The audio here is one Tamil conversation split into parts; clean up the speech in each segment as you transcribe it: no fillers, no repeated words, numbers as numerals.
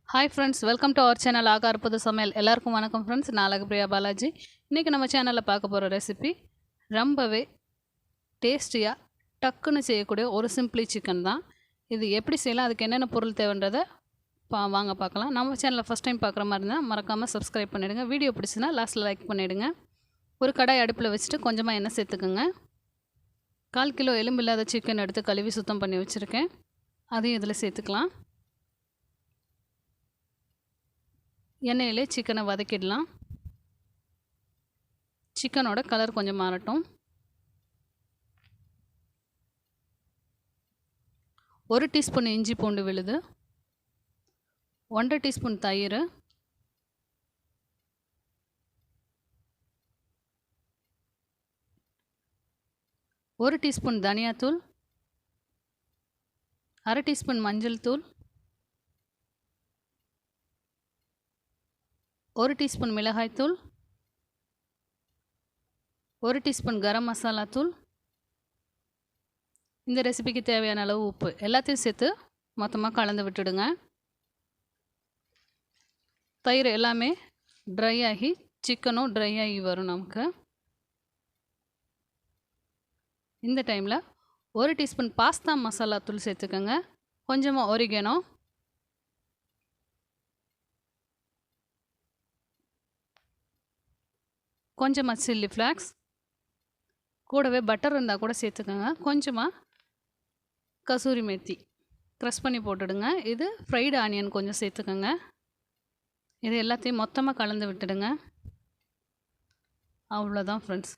Hi friends, welcome to our channel ஆகார்பது சமையல். எல்லாருக்கும் வணக்கம் friends. நான் அழகுப்ரியா பாலாஜி. இன்னைக்கு நம்ம சேனல்ல பார்க்க போற ரெசிபி ரொம்பவே டேஸ்டியா டக்குன்னு செய்யக்கூடிய ஒரு சிம்பிளி சிக்கன் தான். இது எப்படி செய்யலாம், அதுக்கு என்னென்ன பொருள் தேவைன்றதை வாங்க பார்க்கலாம். நம்ம சேனலை ஃபஸ்ட் டைம் பார்க்குற மாதிரி இருந்தால் மறக்காமல் சப்ஸ்கிரைப் பண்ணிவிடுங்க. வீடியோ பிடிச்சுன்னா லாஸ்ட்டில் லைக் பண்ணிவிடுங்க. ஒரு கடாய் அடுப்பில் வச்சுட்டு கொஞ்சமாக எண்ணெய் சேர்த்துக்குங்க. 1/4 கிலோ எலும்பு இல்லாத சிக்கன் எடுத்து கழுவி சுத்தம் பண்ணி வச்சுருக்கேன். அதையும் இதில் சேர்த்துக்கலாம். எண்ணெயிலே சிக்கனை வதக்கிடலாம். சிக்கனோட கலர் கொஞ்சம் மாறட்டும். 1 டீஸ்பூன் இஞ்சி பூண்டு விழுது, 1/2 டீஸ்பூன் தயிர், 1 டீஸ்பூன் தனியாத்தூள், 1/2 டீஸ்பூன் மஞ்சள் தூள், 1 டீஸ்பூன் மிளகாய்த்தூள், 1 டீஸ்பூன் கரம் மசாலா தூள், இந்த ரெசிபிக்கு தேவையான அளவு உப்பு எல்லாத்தையும் சேர்த்து மொத்தமாக கலந்து விட்டுடுங்க. தயிர் எல்லாமே ட்ரை ஆகி சிக்கனும் ட்ரை ஆகி வரும் நமக்கு. இந்த டைமில் 1 டீஸ்பூன் பாஸ்தா மசாலா தூள் சேர்த்துக்கோங்க. கொஞ்சமாக ஒரிகேனோ, கொஞ்சமாக சில்லி ஃப்ளாக்ஸ், கூடவே பட்டர் இருந்தால் கூட சேர்த்துக்கோங்க. கொஞ்சமாக கசூரி மேத்தி க்ரஷ் பண்ணி போட்டுடுங்க. இது ஃப்ரைடு ஆனியன் கொஞ்சம் சேர்த்துக்கோங்க. இது எல்லாத்தையும் மொத்தமாக கலந்து விட்டுடுங்க. அவ்வளோதான் ஃப்ரெண்ட்ஸ்.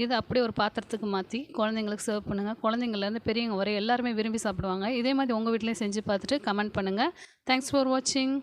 இது அப்படியே ஒரு பாத்திரத்துக்கு மாற்றி குழந்தைங்களுக்கு சர்வ் பண்ணுங்கள். குழந்தைங்கள்லேருந்து பெரியவங்க வரை எல்லாருமே விரும்பி சாப்பிடுவாங்க. இதே மாதிரி உங்கள் வீட்டிலையும் செஞ்சு பார்த்துட்டு கமெண்ட் பண்ணுங்கள். தேங்க்ஸ் ஃபார் வாட்சிங்.